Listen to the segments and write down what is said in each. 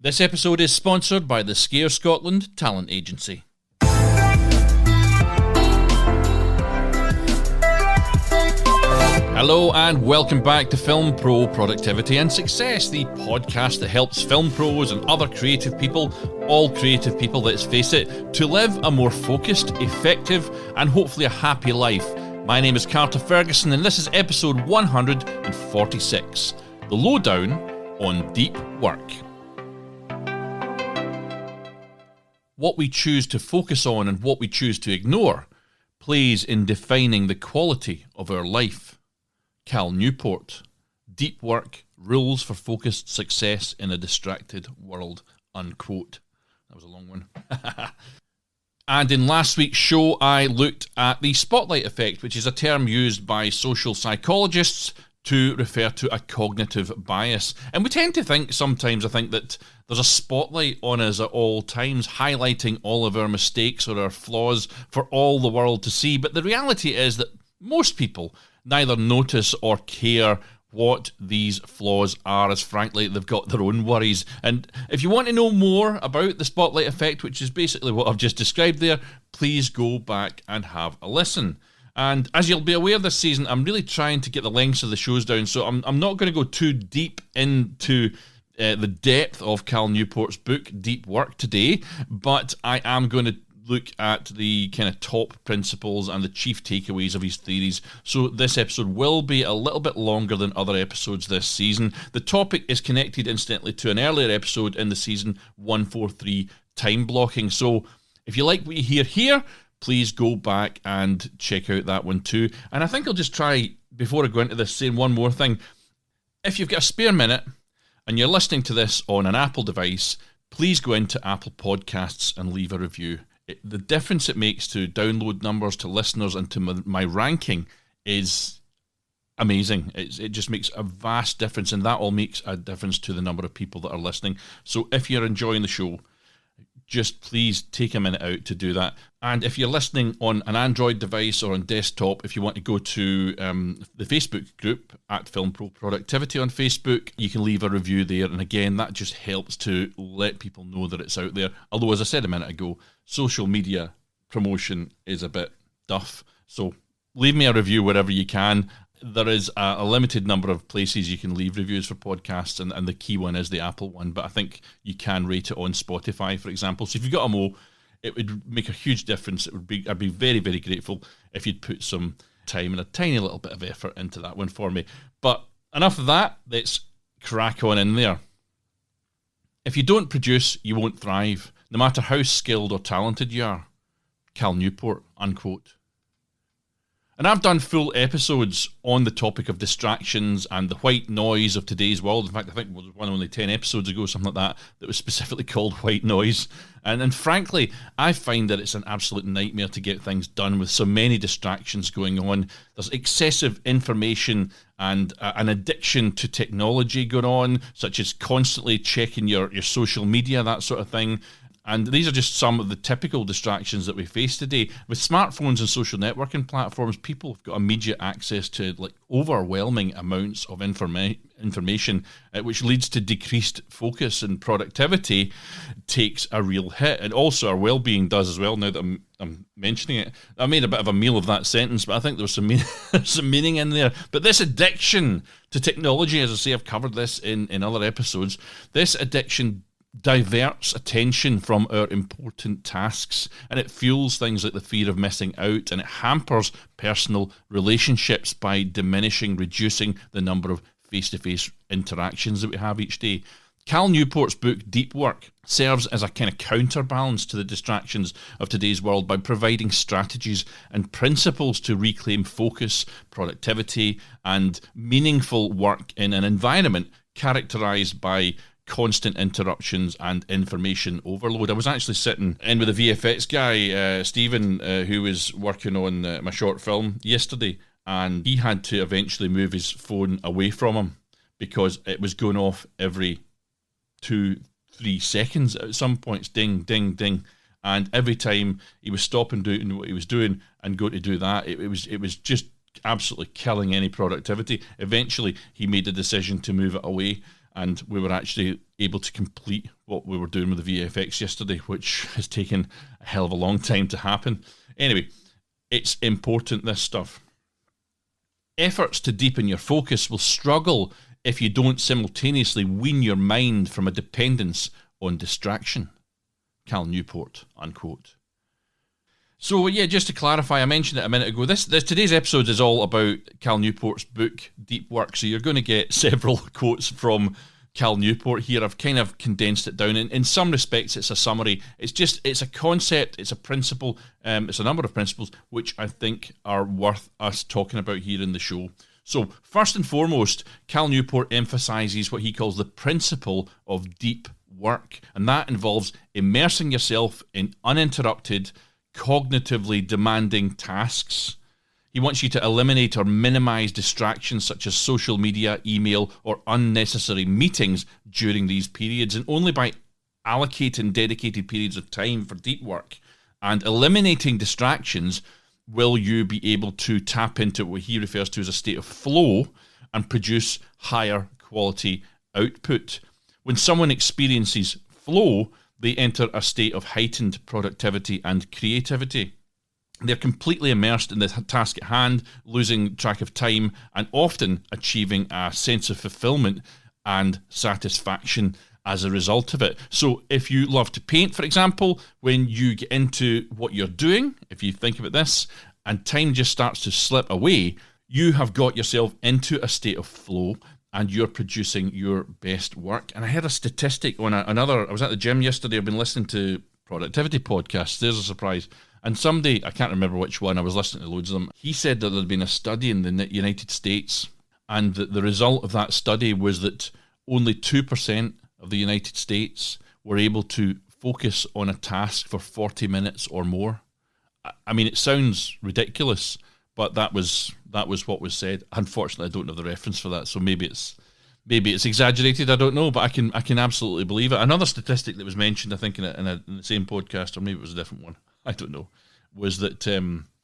This episode is sponsored by the Scare Scotland Talent Agency. Hello and welcome back to Film Pro Productivity and Success, the podcast that helps film pros and other creative people, all creative people, let's face it, to live a more focused, effective and hopefully a happy life. My name is Carter Ferguson and this is episode 146, The Lowdown on Deep Work. What we choose to focus on and what we choose to ignore plays in defining the quality of our life. Cal Newport, Deep Work, Rules for Focused Success in a Distracted World, unquote. That was a long one. And in last week's show, I looked at the spotlight effect, which is a term used by social psychologists to refer to a cognitive bias. And we tend to think sometimes, that there's a spotlight on us at all times, highlighting all of our mistakes or our flaws for all the world to see. But the reality is that most people neither notice or care what these flaws are, as frankly they've got their own worries. And if you want to know more about the spotlight effect, which is basically what I've just described there, please go back and have a listen. And as you'll be aware this season, I'm really trying to get the lengths of the shows down, so I'm not going to go too deep into the depth of Cal Newport's book, Deep Work, today, but I am going to look at the kind of top principles and the chief takeaways of his theories. So this episode will be a little bit longer than other episodes this season. The topic is connected incidentally to an earlier episode in the season 143, time blocking. So if you like what you hear here, please go back and check out that one too. And I think I'll just try, before I go into this, saying one more thing. If you've got a spare minute and you're listening to this on an Apple device, please go into Apple Podcasts and leave a review. The difference it makes to download numbers, to listeners, and to my ranking is amazing. It just makes a vast difference, and that all makes a difference to the number of people that are listening. So if you're enjoying the show, just please take a minute out to do that. And if you're listening on an Android device or on desktop, if you want to go to the Facebook group at Film Pro Productivity on Facebook, you can leave a review there. And again, that just helps to let people know that it's out there. Although, as I said a minute ago, social media promotion is a bit duff. So leave me a review wherever you can. There is a limited number of places you can leave reviews for podcasts, and the key one is the Apple one, but I think you can rate it on Spotify, for example. So if you've got a Mo, it would make a huge difference. I'd be very, very grateful if you'd put some time and a tiny little bit of effort into that one for me. But enough of that, let's crack on in there. If you don't produce, you won't thrive, no matter how skilled or talented you are. Cal Newport, unquote. And I've done full episodes on the topic of distractions and the white noise of today's world. In fact, I think it was one only 10 episodes ago, something like that was specifically called white noise. And frankly, I find that it's an absolute nightmare to get things done with so many distractions going on. There's excessive information and an addiction to technology going on, such as constantly checking your social media, that sort of thing. And these are just some of the typical distractions that we face today. With smartphones and social networking platforms, people have got immediate access to overwhelming amounts of information, which leads to decreased focus, and productivity takes a real hit. And also our well-being does as well, now that I'm mentioning it. I made a bit of a meal of that sentence, but I think there was some meaning in there. But this addiction to technology, as I say, I've covered this in other episodes, this addiction diverts attention from our important tasks, and it fuels things like the fear of missing out, and it hampers personal relationships by reducing the number of face-to-face interactions that we have each day. Cal Newport's book, Deep Work, serves as a kind of counterbalance to the distractions of today's world by providing strategies and principles to reclaim focus, productivity, and meaningful work in an environment characterized by constant interruptions and information overload. I was actually sitting in with a VFX guy, Stephen, who was working on my short film yesterday, and he had to eventually move his phone away from him because it was going off every 2-3 seconds at some points, ding, ding, ding. And every time he was stopping doing what he was doing and going to do that, it was just absolutely killing any productivity. Eventually, he made the decision to move it away, and we were actually able to complete what we were doing with the VFX yesterday, which has taken a hell of a long time to happen. Anyway, it's important, this stuff. Efforts to deepen your focus will struggle if you don't simultaneously wean your mind from a dependence on distraction. Cal Newport, unquote. So yeah, just to clarify, I mentioned it a minute ago, today's episode is all about Cal Newport's book, Deep Work, so you're going to get several quotes from Cal Newport here. I've kind of condensed it down. In some respects, it's a summary. It's a concept, it's a principle, it's a number of principles which I think are worth us talking about here in the show. So, first and foremost, Cal Newport emphasizes what he calls the principle of deep work, and that involves immersing yourself in uninterrupted, cognitively demanding tasks. He wants you to eliminate or minimize distractions such as social media, email, or unnecessary meetings during these periods. And only by allocating dedicated periods of time for deep work and eliminating distractions will you be able to tap into what he refers to as a state of flow and produce higher quality output. When someone experiences flow, they enter a state of heightened productivity and creativity. They're completely immersed in the task at hand, losing track of time, and often achieving a sense of fulfillment and satisfaction as a result of it. So if you love to paint, for example, when you get into what you're doing, if you think about this, and time just starts to slip away, you have got yourself into a state of flow and you're producing your best work. And I heard a statistic on I was at the gym yesterday, I've been listening to productivity podcasts, there's a surprise. And somebody, I can't remember which one, I was listening to loads of them, he said that there'd been a study in the United States, and that the result of that study was that only 2% of the United States were able to focus on a task for 40 minutes or more. I mean, it sounds ridiculous, but that was what was said. Unfortunately, I don't know the reference for that, so maybe it's exaggerated, I don't know, but I can absolutely believe it. Another statistic that was mentioned, I think, in the same podcast, or maybe it was a different one, I don't know, was that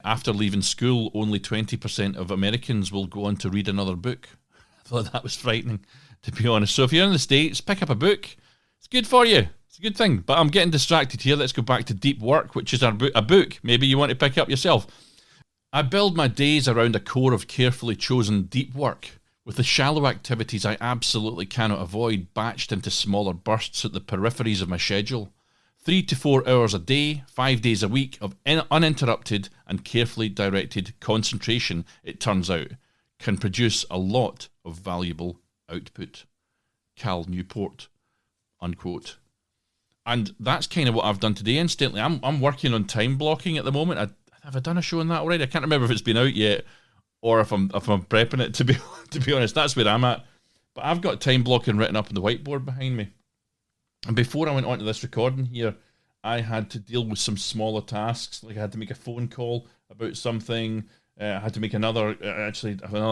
after leaving school, only 20% of Americans will go on to read another book. I thought that was frightening, to be honest. So if you're in the States, pick up a book. It's good for you. It's a good thing. But I'm getting distracted here. Let's go back to Deep Work, which is a book maybe you want to pick up yourself. I build my days around a core of carefully chosen deep work, with the shallow activities I absolutely cannot avoid batched into smaller bursts at the peripheries of my schedule. 3 to 4 hours a day, 5 days a week of uninterrupted and carefully directed concentration, it turns out, can produce a lot of valuable output. Cal Newport, unquote. And that's kind of what I've done today, incidentally. I'm working on time blocking at the moment. Have I done a show on that already? I can't remember if it's been out yet or if I'm prepping it, to be honest. That's where I'm at. But I've got time blocking written up on the whiteboard behind me. And before I went on to this recording here, I had to deal with some smaller tasks. Like I had to make a phone call about something. I had to make another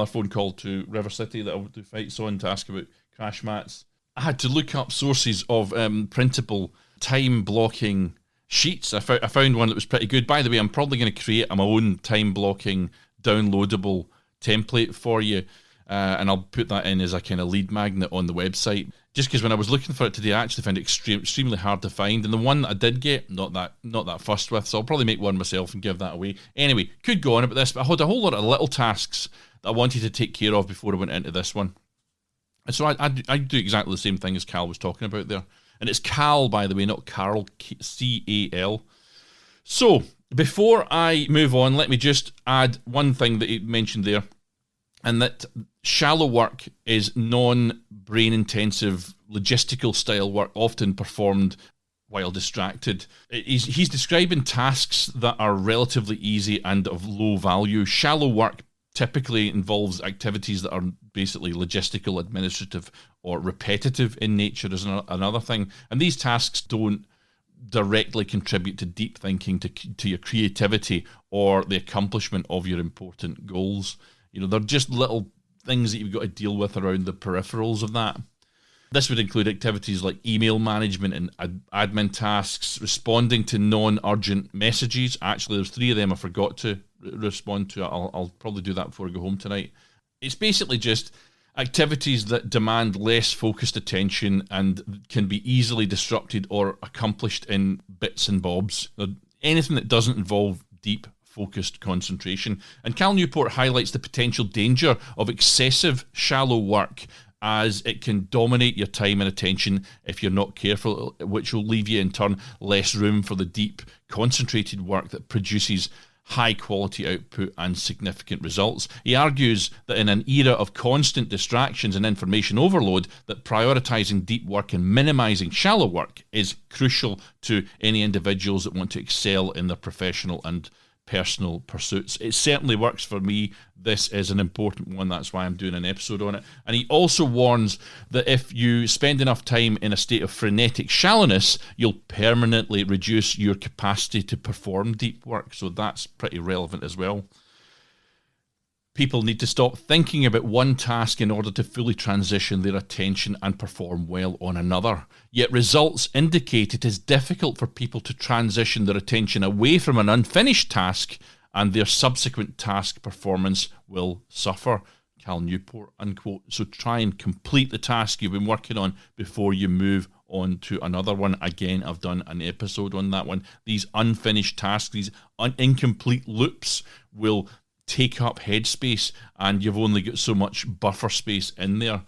phone call to River City that I would do fights on to ask about crash mats. I had to look up sources of printable time blocking sheets. I found one that was pretty good. By the way, I'm probably going to create my own time blocking downloadable template for you. And I'll put that in as a kind of lead magnet on the website. Just because when I was looking for it today, I actually found it extremely hard to find. And the one that I did get, not that fussed with, so I'll probably make one myself and give that away. Anyway, could go on about this, but I had a whole lot of little tasks that I wanted to take care of before I went into this one. And so I do exactly the same thing as Cal was talking about there. And it's Cal, by the way, not Carl, C-A-L. So, before I move on, let me just add one thing that he mentioned there. And that shallow work is non-brain intensive, logistical style work, often performed while distracted. He's describing tasks that are relatively easy and of low value. Shallow work typically involves activities that are basically logistical, administrative, or repetitive in nature is another thing. And these tasks don't directly contribute to deep thinking, to your creativity, or the accomplishment of your important goals. You know, they're just little things that you've got to deal with around the peripherals of that. This would include activities like email management and admin tasks, responding to non-urgent messages. Actually, there's 3 of them I forgot to respond to. I'll probably do that before I go home tonight. It's basically just Activities that demand less focused attention and can be easily disrupted or accomplished in bits and bobs. Anything that doesn't involve deep, focused concentration. And Cal Newport highlights the potential danger of excessive, shallow work, as it can dominate your time and attention if you're not careful, which will leave you in turn less room for the deep, concentrated work that produces high quality output and significant results. He argues that in an era of constant distractions and information overload, that prioritizing deep work and minimizing shallow work is crucial to any individuals that want to excel in their professional and personal pursuits. It certainly works for me. This is an important one. That's why I'm doing an episode on it. And he also warns that if you spend enough time in a state of frenetic shallowness, you'll permanently reduce your capacity to perform deep work. So that's pretty relevant as well. People need to stop thinking about one task in order to fully transition their attention and perform well on another. Yet results indicate it is difficult for people to transition their attention away from an unfinished task, and their subsequent task performance will suffer. Cal Newport, unquote. So try and complete the task you've been working on before you move on to another one. Again, I've done an episode on that one. These unfinished tasks, these incomplete loops will take up headspace, and you've only got so much buffer space in there.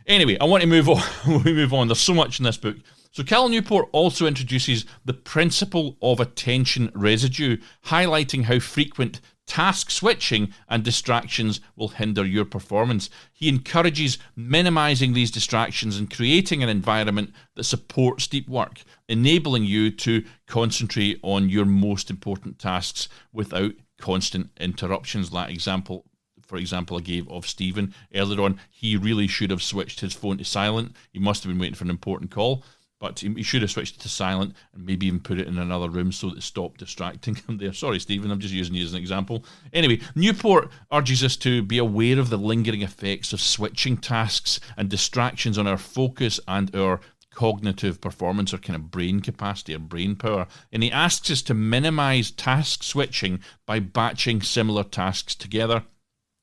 Anyway, I want to move on. We move on. There's so much in this book. So Cal Newport also introduces the principle of attention residue, highlighting how frequent task switching and distractions will hinder your performance. He encourages minimizing these distractions and creating an environment that supports deep work, enabling you to concentrate on your most important tasks without constant interruptions. That example, for example, I gave of Stephen earlier on, he really should have switched his phone to silent. He must have been waiting for an important call, but he should have switched it to silent and maybe even put it in another room so that it stopped distracting him there. Sorry, Stephen, I'm just using you as an example. Anyway, Newport urges us to be aware of the lingering effects of switching tasks and distractions on our focus and our cognitive performance, or kind of brain capacity or brain power. And he asks us to minimize task switching by batching similar tasks together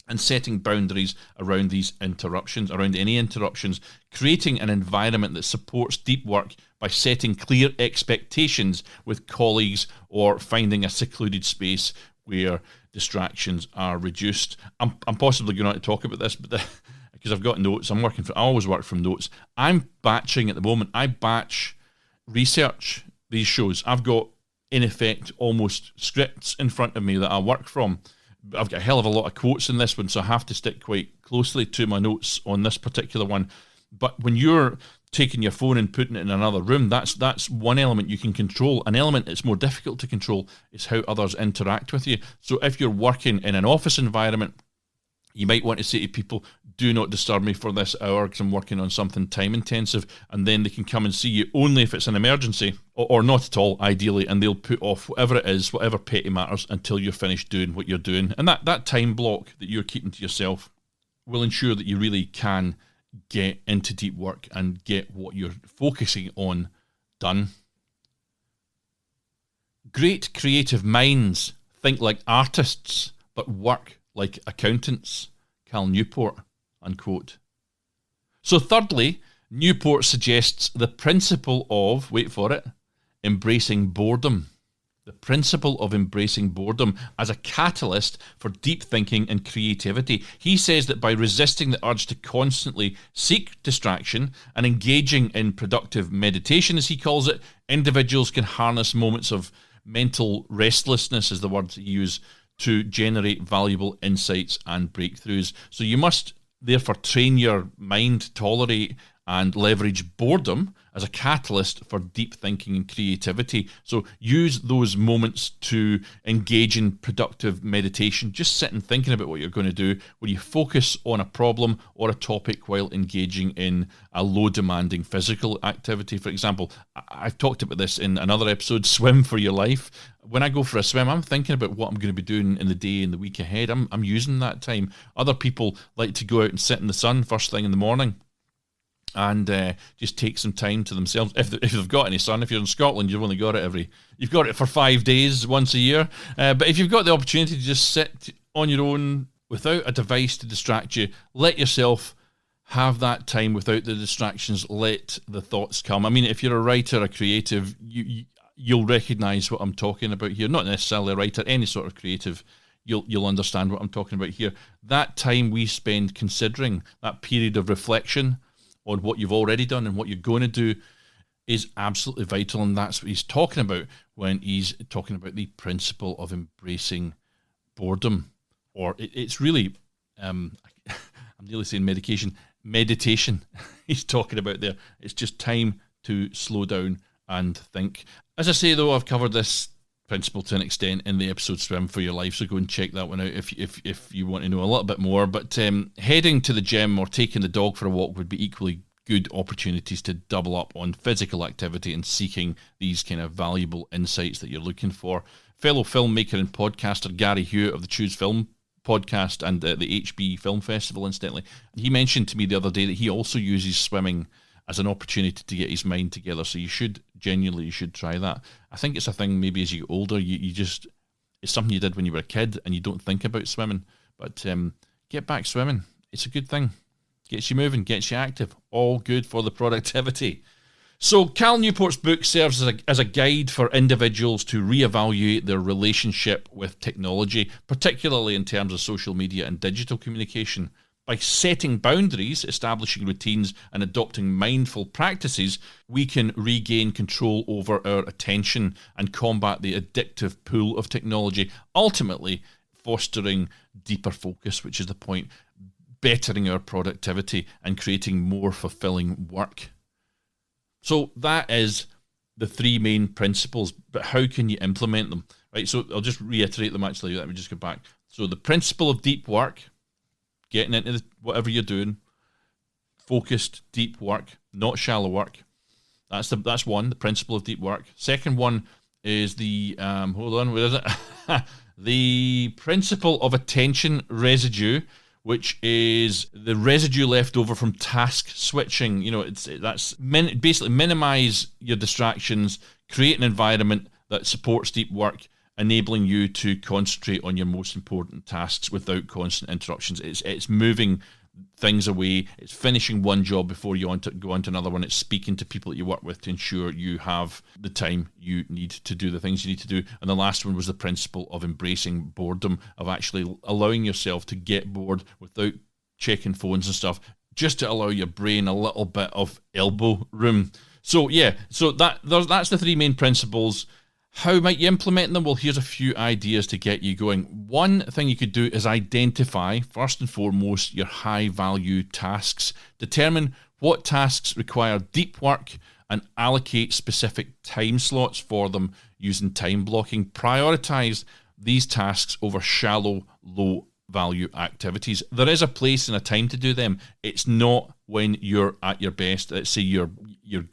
and setting boundaries around these interruptions, around any interruptions, creating an environment that supports deep work by setting clear expectations with colleagues or finding a secluded space where distractions are reduced. I'm possibly going to talk about this, but because I've got notes, I always work from notes. I'm batching at the moment. I batch research these shows. I've got, in effect, almost scripts in front of me that I work from. I've got a hell of a lot of quotes in this one, so I have to stick quite closely to my notes on this particular one. But when you're taking your phone and putting it in another room, that's one element you can control. An element that's more difficult to control is how others interact with you. So if you're working in an office environment, you might want to say to people, do not disturb me for this hour because I'm working on something time intensive, and then they can come and see you only if it's an emergency, or not at all, ideally, and they'll put off whatever it is, whatever petty matters, until you're finished doing what you're doing. And that time block that you're keeping to yourself will ensure that you really can get into deep work and get what you're focusing on done. Great creative minds think like artists, but work like accountants. Cal Newport, unquote. So thirdly, Newport suggests the principle of, wait for it, embracing boredom. The principle of embracing boredom as a catalyst for deep thinking and creativity. He says that by resisting the urge to constantly seek distraction and engaging in productive meditation, as he calls it, individuals can harness moments of mental restlessness, is the word he used, to generate valuable insights and breakthroughs. So you must therefore train your mind to tolerate and leverage boredom as a catalyst for deep thinking and creativity. So use those moments to engage in productive meditation. Just sitting thinking about what you're going to do, where you focus on a problem or a topic while engaging in a low-demanding physical activity. For example, I've talked about this in another episode, swim for your life. When I go for a swim, I'm thinking about what I'm going to be doing in the day and the week ahead. I'm using that time. Other people like to go out and sit in the sun first thing in the morning and just take some time to themselves. If they've got any sun. If you're in Scotland, you've only got it you've got it for 5 days once a year. But if you've got the opportunity to just sit on your own without a device to distract you, let yourself have that time without the distractions. Let the thoughts come. I mean, if you're a writer, a creative, you'll recognize what I'm talking about here. Not necessarily a writer, any sort of creative, you'll understand what I'm talking about here. That time we spend considering, that period of reflection on what you've already done and what you're going to do, is absolutely vital. And that's what he's talking about when he's talking about the principle of embracing boredom. Or it's really, I'm nearly saying meditation he's talking about there. It's just time to slow down and think. As I say, though, I've covered this principle to an extent in the episode Swim for Your Life, so go and check that one out if you want to know a little bit more. But heading to the gym or taking the dog for a walk would be equally good opportunities to double up on physical activity and seeking these kind of valuable insights that you're looking for. Fellow filmmaker and podcaster Gary Hewitt of the Choose Film podcast and the HB Film Festival, incidentally, he mentioned to me the other day that he also uses swimming as an opportunity to get his mind together. So you should try that. I think it's a thing maybe as you get older, you just, it's something you did when you were a kid and you don't think about swimming. But get back swimming. It's a good thing. Gets you moving, gets you active. All good for the productivity. So Cal Newport's book serves as a guide for individuals to reevaluate their relationship with technology, particularly in terms of social media and digital communication. By setting boundaries, establishing routines, and adopting mindful practices, we can regain control over our attention and combat the addictive pull of technology, ultimately fostering deeper focus, which is the point, bettering our productivity and creating more fulfilling work. So that is the three main principles, but how can you implement them? Right, so I'll just reiterate them actually. Let me just go back. So the principle of deep work, getting into whatever you're doing, focused deep work, not shallow work. That's one, the principle of deep work. Second one is the, where is it? The principle of attention residue, which is the residue left over from task switching. You know, basically minimize your distractions, create an environment that supports deep work, enabling you to concentrate on your most important tasks without constant interruptions. It's moving things away. It's finishing one job before you go on to another one. It's speaking to people that you work with to ensure you have the time you need to do the things you need to do. And the last one was the principle of embracing boredom, of actually allowing yourself to get bored without checking phones and stuff, just to allow your brain a little bit of elbow room. So yeah, so that's the three main principles. How might you implement them? Well, here's a few ideas to get you going. One thing you could do is identify, first and foremost, your high-value tasks. Determine what tasks require deep work and allocate specific time slots for them using time blocking. Prioritize these tasks over shallow, low-value activities. There is a place and a time to do them. It's not when you're at your best. Let's say you're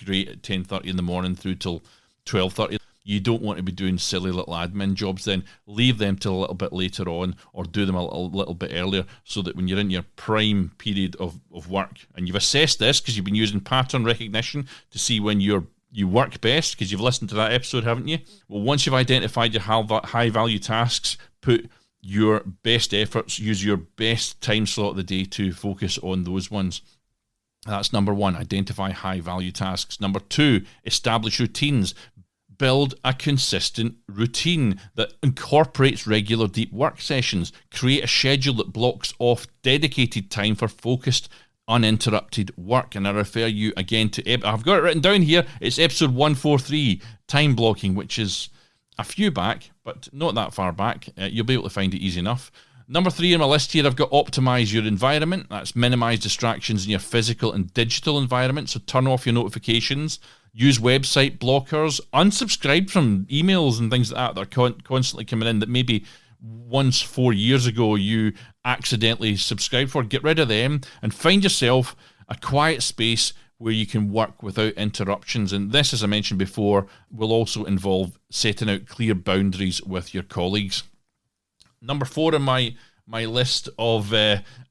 great at 10:30 in the morning through till 12:30. You don't want to be doing silly little admin jobs then. Leave them till a little bit later on, or do them a little bit earlier, so that when you're in your prime period of work, and you've assessed this because you've been using pattern recognition to see when you work best, because you've listened to that episode, haven't you? Well, once you've identified your high value tasks, put your best efforts, use your best time slot of the day to focus on those ones. That's number one, identify high value tasks. Number two, establish routines. Build a consistent routine that incorporates regular deep work sessions. Create a schedule that blocks off dedicated time for focused, uninterrupted work. And I refer you again to, I've got it written down here, it's episode 143, time blocking, which is a few back, but not that far back. You'll be able to find it easy enough. Number three on my list here, I've got optimize your environment. That's minimize distractions in your physical and digital environment. So turn off your notifications. Use website blockers, unsubscribe from emails and things like that are constantly coming in that maybe once 4 years ago you accidentally subscribed for. Get rid of them and find yourself a quiet space where you can work without interruptions. And this, as I mentioned before, will also involve setting out clear boundaries with your colleagues. Number four on my list of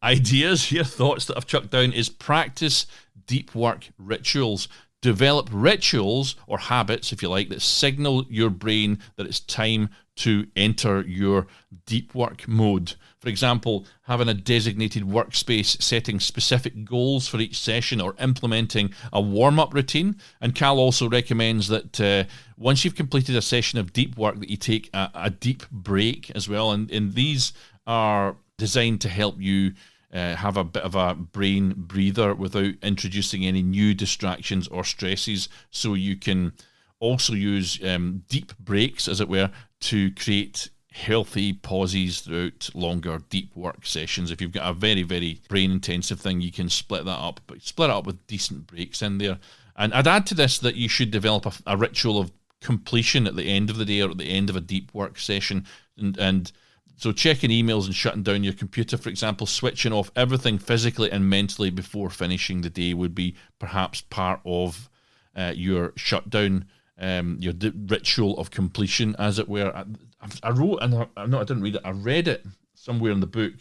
ideas here, thoughts that I've chucked down, is practice deep work rituals. Develop rituals or habits, if you like, that signal your brain that it's time to enter your deep work mode. For example, having a designated workspace, setting specific goals for each session, or implementing a warm-up routine. And Cal also recommends that once you've completed a session of deep work, that you take a deep break as well. And these are designed to help you have a bit of a brain breather without introducing any new distractions or stresses. So you can also use deep breaks, as it were, to create healthy pauses throughout longer deep work sessions. If you've got a very, very brain intensive thing, you can split that up, but split it up with decent breaks in there. And I'd add to this that you should develop a ritual of completion at the end of the day or at the end of a deep work session. And so checking emails and shutting down your computer, for example, switching off everything physically and mentally before finishing the day would be perhaps part of your shutdown, your ritual of completion, as it were. I wrote, and I didn't read it, I read it somewhere in the book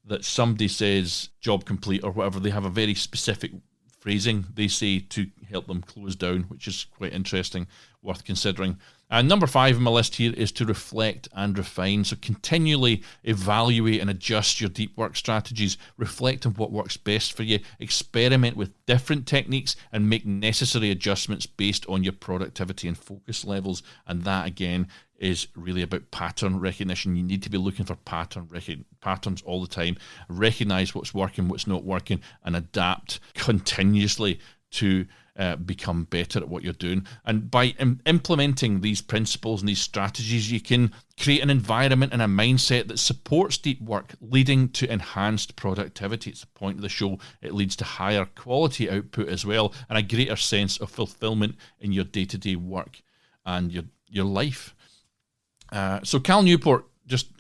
that somebody says job complete or whatever. They have a very specific phrasing they say to help them close down, which is quite interesting, worth considering. And number 5 on my list here is to reflect and refine. So continually evaluate and adjust your deep work strategies. Reflect on what works best for you. Experiment with different techniques and make necessary adjustments based on your productivity and focus levels. And that, again, is really about pattern recognition. You need to be looking for patterns all the time. Recognize what's working, what's not working, and adapt continuously to become better at what you're doing. And by implementing these principles and these strategies, you can create an environment and a mindset that supports deep work, leading to enhanced productivity. It's the point of the show. It leads to higher quality output as well, and a greater sense of fulfillment in your day-to-day work and your life. So Cal Newport,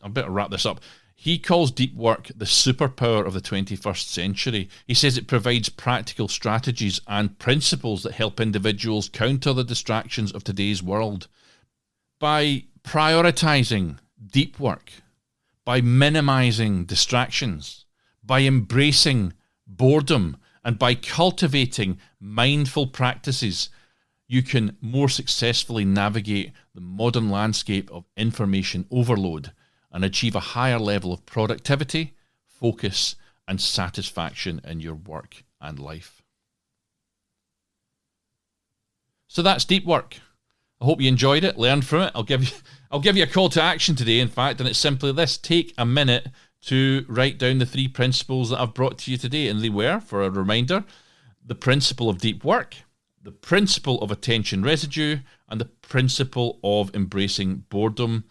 I better wrap this up. He calls deep work the superpower of the 21st century. He says it provides practical strategies and principles that help individuals counter the distractions of today's world. By prioritizing deep work, by minimizing distractions, by embracing boredom, and by cultivating mindful practices, you can more successfully navigate the modern landscape of information overload and achieve a higher level of productivity, focus, and satisfaction in your work and life. So that's deep work. I hope you enjoyed it, learned from it. I'll give you a call to action today, in fact, and it's simply this. Take a minute to write down the 3 principles that I've brought to you today, and they were, for a reminder, the principle of deep work, the principle of attention residue, and the principle of embracing boredom.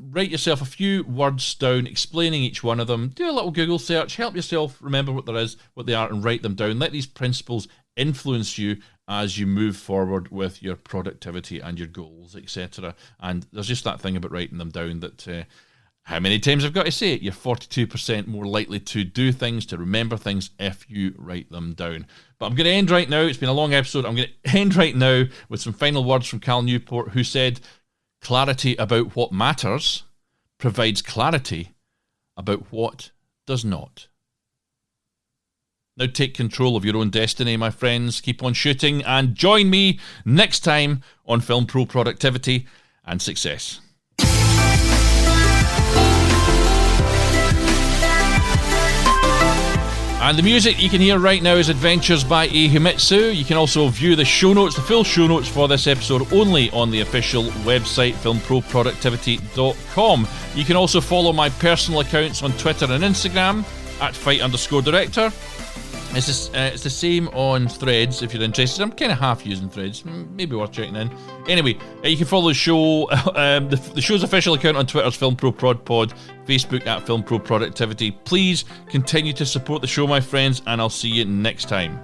Write yourself a few words down explaining each one of them. Do a little Google search. Help yourself remember what they are, and write them down. Let these principles influence you as you move forward with your productivity and your goals, etc. And there's just that thing about writing them down that how many times I've got to say it? You're 42% more likely to do things, to remember things, if you write them down. But I'm going to end right now. It's been a long episode. I'm going to end right now with some final words from Cal Newport, who said, "Clarity about what matters provides clarity about what does not." Now take control of your own destiny, my friends. Keep on shooting, and join me next time on Film Pro Productivity and Success. And the music you can hear right now is Adventures by Himitsu. You can also view the show notes, the full show notes for this episode, only on the official website, filmproproductivity.com. You can also follow my personal accounts on Twitter and Instagram, @fight_director. It's the same on Threads if you're interested. I'm kind of half using Threads. Maybe worth checking in. Anyway, you can follow the show. The show's official account on Twitter is FilmProProdPod, Facebook @FilmProProductivity. Please continue to support the show, my friends, and I'll see you next time.